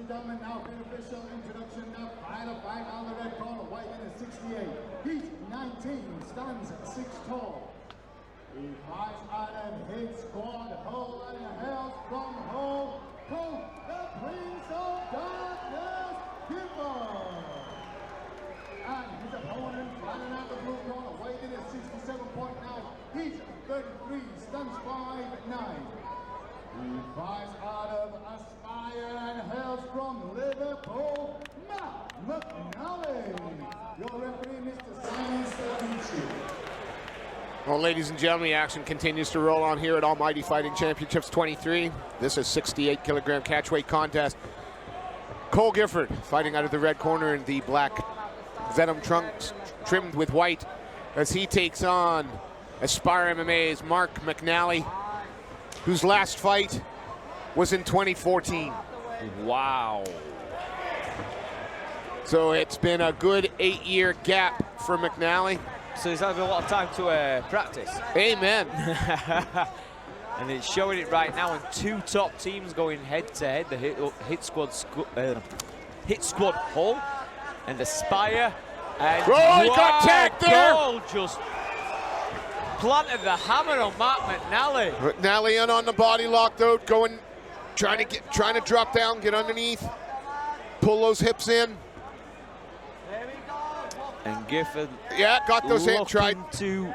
and gentlemen, now for an official introduction of fighter fight on the red corner, weighing in at 68. He's 19, stands 6 tall. He fights out of his squad, hole and hails from home, the Prince of Darkness, Gifford. And his opponent, fighting out the blue corner, weighing in at 67.9. He's 33, stands 5'9". He fights out of Aspire and hails from Liverpool, Marc McNally. Your referee, Mr. Simon Stavinci. Well, ladies and gentlemen, the action continues to roll on here at Almighty Fighting Championships 23. This is 68-kilogram catchweight contest. Cole Gifford fighting out of the red corner in the black Venom trunks trimmed with white as he takes on Aspire MMA's Marc McNally, whose last fight was in 2014. Wow. So it's been a good 8-year gap for McNally. So he's had a lot of time to practice. Amen. And it's showing it right now, and two top teams going head-to-head, the Hit Squad Hull and Aspire. And oh, he got tagged there! Goal just planted the hammer on Marc McNally. McNally in on the body locked out, trying to drop down, get underneath, pull those hips in. And Gifford, yeah, got those hands tried to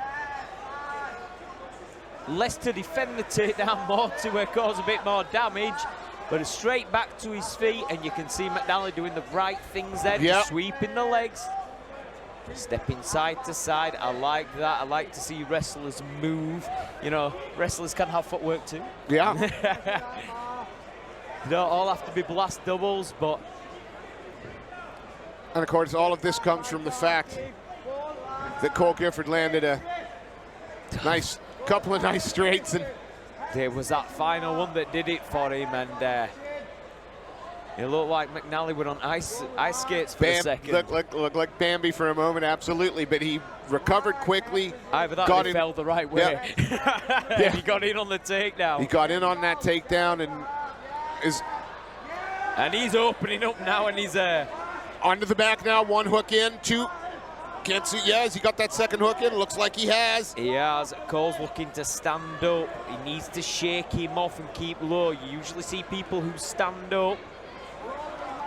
less to defend the takedown, more to cause a bit more damage, but straight back to his feet, and you can see McNally doing the right things there, yep. Sweeping the legs, stepping side to side. I like that. I like to see wrestlers move. You know, wrestlers can have footwork too. Yeah. They don't all have to be blast doubles, but. And of course, all of this comes from the fact that Cole Gifford landed a couple of nice straights, and there was that final one that did it for him, and it looked like McNally went on ice skates for a second. Looked like Bambi for a moment, absolutely, but he recovered quickly. Either that or he fell the right way. Yeah. Yeah. He got in on the takedown. He got in on that takedown and he's opening up now, and he's onto the back now, one hook in, two. Can't see, yeah, has he got that second hook in? Looks like he has. He has. Cole's looking to stand up. He needs to shake him off and keep low. You usually see people who stand up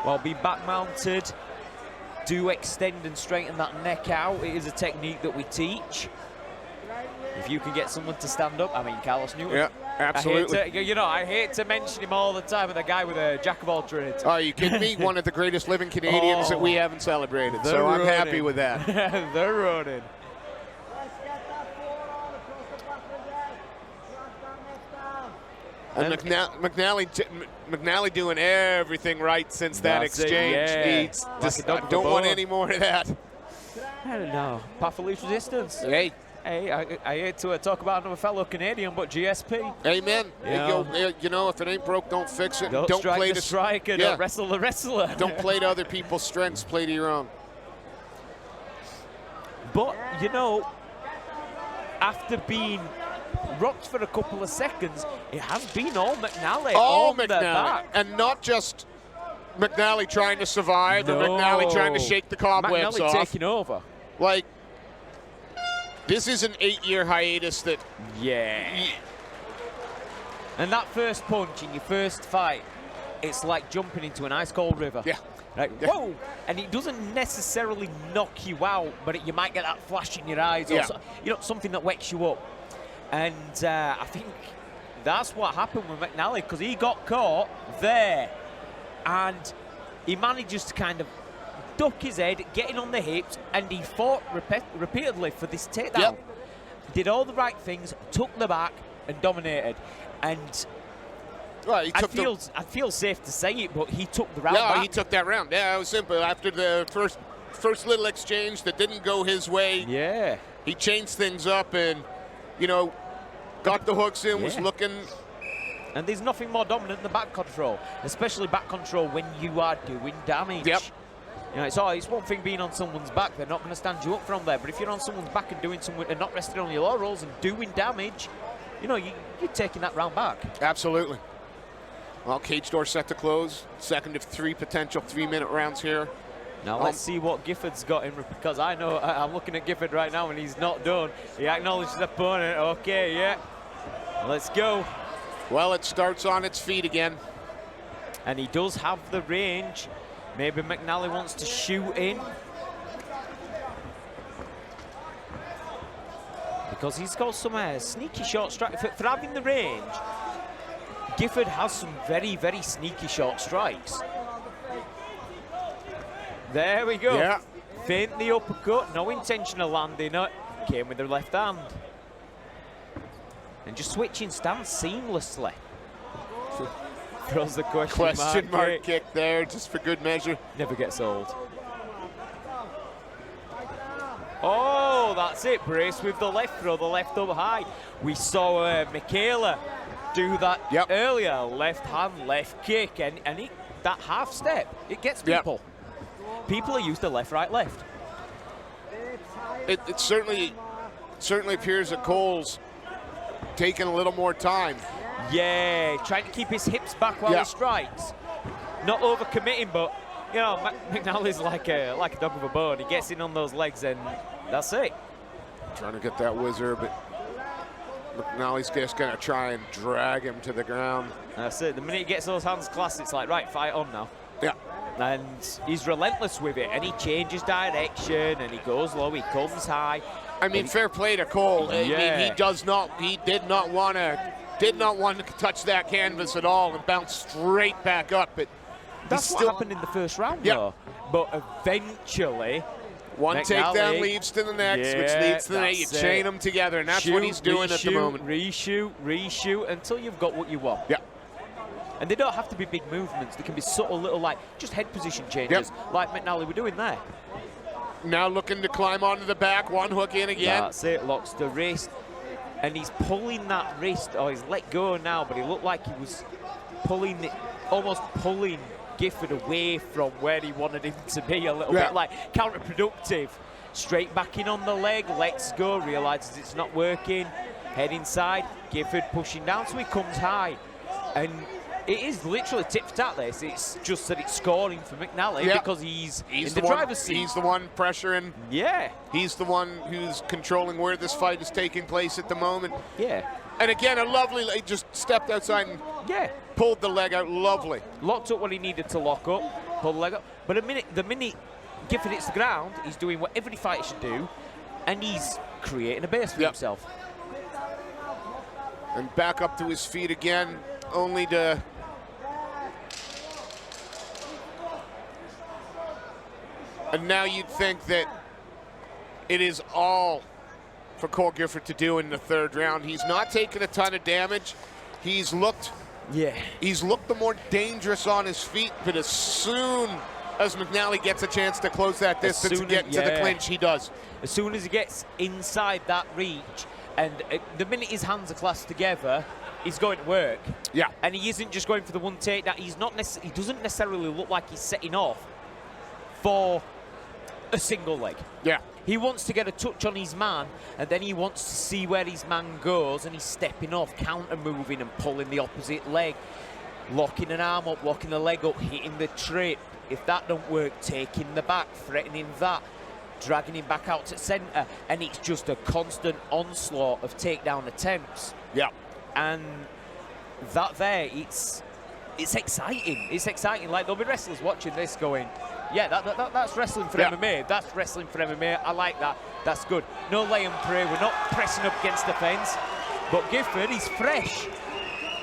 while being back mounted do extend and straighten that neck out. It is a technique that we teach. If you can get someone to stand up, I mean, Carlos Newton. Yeah, absolutely. I hate to mention him all the time, but the guy with a jack of all trades. Are you kidding me? One of the greatest living Canadians that we haven't celebrated, so I'm happy with that. They're running. And McNally doing everything right since that exchange. I don't want any more of that. I don't know. Path of least resistance. Hey, I hate to talk about another fellow Canadian, but GSP. Amen. You know, if it ain't broke, don't fix it. Don't strike play the striker, yeah. Don't wrestle the wrestler. Don't play to other people's strengths, play to your own. But, you know, after being rocked for a couple of seconds, it has been all McNally. All McNally. And not just McNally trying to survive or McNally trying to shake the cobwebs off. McNally taking over. Like, this is an 8-year hiatus that... Yeah. And that first punch in your first fight, it's like jumping into an ice-cold river. Yeah. Like, yeah. Whoa! And it doesn't necessarily knock you out, but you might get that flash in your eyes or something that wakes you up. And I think that's what happened with McNally, because he got caught there. And he manages to kind of duck his head, getting on the hips, and he fought repeatedly for this takedown. Yep. Did all the right things, took the back, and dominated. And well, I feel safe to say it, but he took the round back. He took that round. Yeah, it was simple. After the first little exchange that didn't go his way, yeah, he changed things up and, you know, got the hooks in, was looking. And there's nothing more dominant than back control, especially back control when you are doing damage. Yep. You know, it's one thing being on someone's back, they're not going to stand you up from there, but if you're on someone's back and doing something and not resting on your laurels and doing damage, you know, you're taking that round back. Absolutely. Well, cage door set to close. Second of 3 potential 3-minute rounds here. Now let's see what Gifford's got in, because I know I'm looking at Gifford right now and he's not done. He acknowledged his opponent. Okay, yeah. Let's go. Well, it starts on its feet again. And he does have the range. Maybe McNally wants to shoot in. Because he's got some sneaky short strike. For having the range, Gifford has some very, very sneaky short strikes. There we go. Yeah. Feint the uppercut, no intention of landing it. Came with the left hand. And just switching stance seamlessly. Throws the question mark kick there, just for good measure. Never gets old. Oh, that's it. Brace with the left throw, the left up high. We saw McNally do that earlier. Left hand, left kick, and that half step, it gets people. People are used to left, right, left. It certainly appears that Cole's taking a little more time. Yeah, trying to keep his hips back while he strikes. Not overcommitting, but you know, McNally's like a dog with a bone. He gets in on those legs and that's it. Trying to get that whizzer, but McNally's just gonna try and drag him to the ground. That's it. The minute he gets those hands clasped, it's like, right, fight on now. Yeah. And he's relentless with it, and he changes direction, and he goes low, he comes high. I mean, fair play to Cole. Yeah. He did not want to touch that canvas at all and bounce straight back up. But that's what happened in the first round, though. But eventually, one McNally, takedown leads to the next, which leads to the next. You chain them together, and that's what he's doing at the moment. Reshoot until you've got what you want. Yeah. And they don't have to be big movements. They can be subtle little, like, just head position changes, like McNally were doing there. Now looking to climb onto the back, one hook in again. That's it, locks the wrist. And he's pulling that wrist. Oh, he's let go now, but he looked like he was pulling it, almost pulling Gifford away from where he wanted him to be a little bit, like counterproductive. Straight back in on the leg, lets go, realizes it's not working. Head inside, Gifford pushing down, so he comes high. And it is literally tit for tat this. It's just that it's scoring for McNally because he's in the driver's seat. He's the one pressuring. Yeah. He's the one who's controlling where this fight is taking place at the moment. Yeah. And again, a lovely, he just stepped outside and pulled the leg out, lovely. Locked up what he needed to lock up, pulled the leg up. But the minute Gifford hits the ground, he's doing what every fighter should do, and he's creating a base for himself. And back up to his feet again, only to... And now you'd think that it is all for Cole Gifford to do in the third round. He's not taken a ton of damage. He's looked the more dangerous on his feet, but as soon as McNally gets a chance to close that distance and get to the clinch, he does. As soon as he gets inside that reach, and the minute his hands are clasped together, he's going to work. Yeah. And he isn't just going for the one takedown. He doesn't necessarily look like he's setting off for a single leg. Yeah. He wants to get a touch on his man, and then he wants to see where his man goes, and he's stepping off, counter-moving and pulling the opposite leg, locking an arm up, locking the leg up, hitting the trip. If that don't work, taking the back, threatening that, dragging him back out to centre, and it's just a constant onslaught of takedown attempts. Yeah. And that there, it's exciting. It's exciting. Like, there'll be wrestlers watching this going, yeah, that's wrestling for MMA. That's wrestling for MMA. I like that. That's good. No lay and pray. We're not pressing up against the fence. But Gifford, he's fresh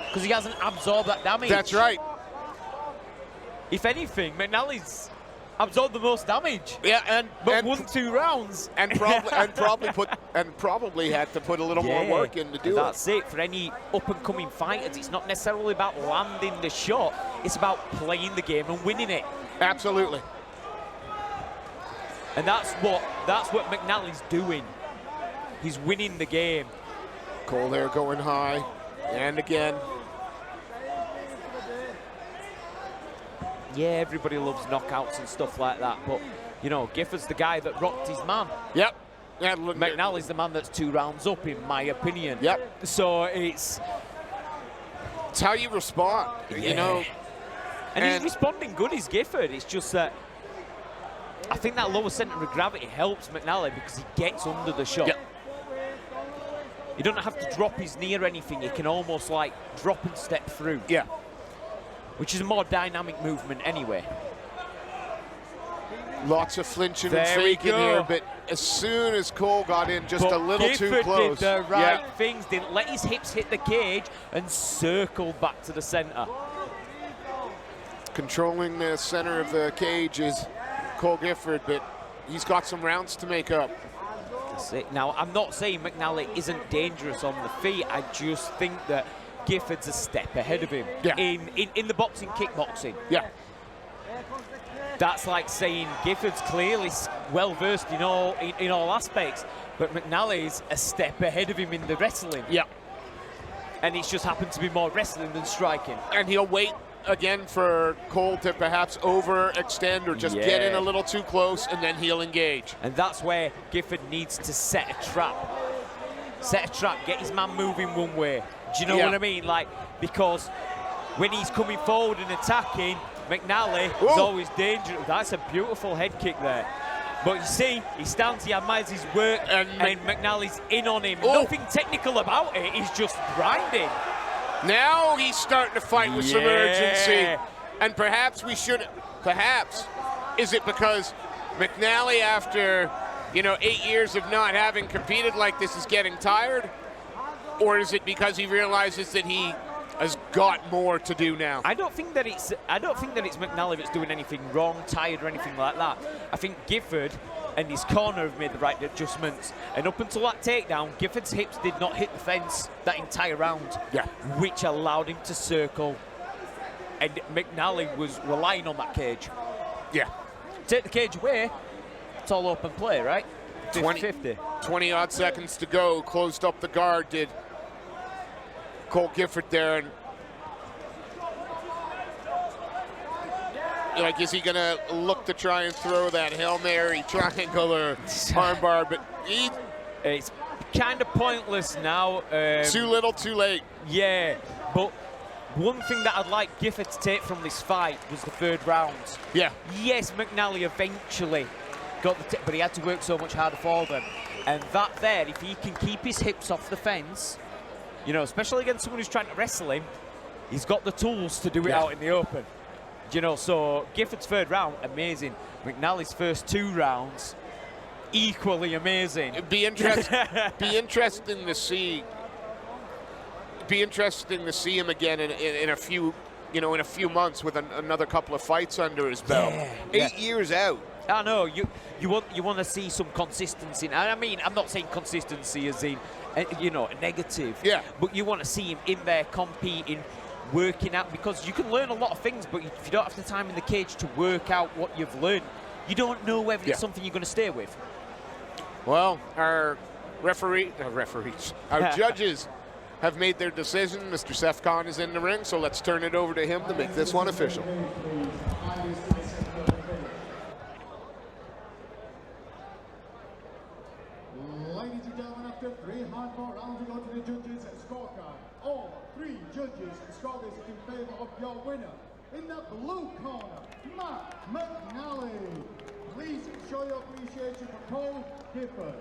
because he hasn't absorbed that damage. That's right. If anything, McNally's absorbed the most damage. Yeah, but won 2 rounds. And probably had to put a little more work in to do That's it. For any up-and-coming fighters, it's not necessarily about landing the shot. It's about playing the game and winning it. Absolutely. And that's what McNally's doing. He's winning the game. Cole there going high, and again. Yeah, everybody loves knockouts and stuff like that, but you know, Gifford's the guy that rocked his man. Yep. Yeah, look, McNally's the man that's 2 rounds up, in my opinion. Yep. So it's It's how you respond, you know. And he's responding good, he's Gifford. It's just that I think that lower centre of gravity helps McNally because he gets under the shot. Yep. He doesn't have to drop his knee or anything. He can almost like drop and step through. Yeah. Which is a more dynamic movement anyway. Lots of flinching and faking here, but as soon as Cole got in just a little Gifford too close. did the right things, didn't let his hips hit the cage and circled back to the centre. Controlling the center of the cage is Cole Gifford, but he's got some rounds to make up. That's it. Now, I'm not saying McNally isn't dangerous on the feet. I just think that Gifford's a step ahead of him in the boxing, kickboxing. Yeah. That's like saying Gifford's clearly well versed in all aspects, but McNally's a step ahead of him in the wrestling. Yeah. And it's just happened to be more wrestling than striking. And he'll wait again for Cole to perhaps overextend or just get in a little too close, and then he'll engage. And that's where Gifford needs to set a trap. Set a trap, get his man moving one way. Do you know what I mean? Like, because when he's coming forward and attacking, McNally is always dangerous. That's a beautiful head kick there. But you see, he stands, he admires his work, and McNally's in on him. Nothing technical about it, he's just grinding. Now he's starting to fight with some urgency. And perhaps we should, is it because McNally, after, 8 years of not having competed like this, is getting tired? Or is it because he realizes that he has got more to do now? I don't think that it's McNally that's doing anything wrong, tired or anything like that. I think Gifford and his corner have made the right adjustments. And up until that takedown, Gifford's hips did not hit the fence that entire round, which allowed him to circle. And McNally was relying on that cage. Yeah. Take the cage away, it's all open play, right? 50-50. 20-odd seconds to go. Closed up the guard, did Cole Gifford there. And like, is he going to look to try and throw that Hail Mary triangle or armbar? But it's kind of pointless now. Too little, too late. Yeah, but one thing that I'd like Gifford to take from this fight was the third round. Yeah. Yes, McNally eventually got the but he had to work so much harder for them. And that there, if he can keep his hips off the fence, especially against someone who's trying to wrestle him, he's got the tools to do it out in the open. So Gifford's third round, amazing. McNally's first 2 rounds, equally amazing. It'd be interesting to see. Be interesting to see him again in a few, in a few months with another couple of fights under his belt. 8 years out. I know you want to see some consistency. I mean, I'm not saying consistency as in negative. Yeah. But you want to see him in there competing, working out, because you can learn a lot of things, but if you don't have the time in the cage to work out what you've learned, you don't know whether it's something you're going to stay with. Well, our judges have made their decision. Mr. Seth Khan is in the ring, so let's turn it over to him to make this one official. Ladies and gentlemen, after 3 hardcore rounds, we go to the judges' scorecard. All 3 judges score this in favor of your winner. In the blue corner, Marc McNally. Please show your appreciation for Cole Gifford.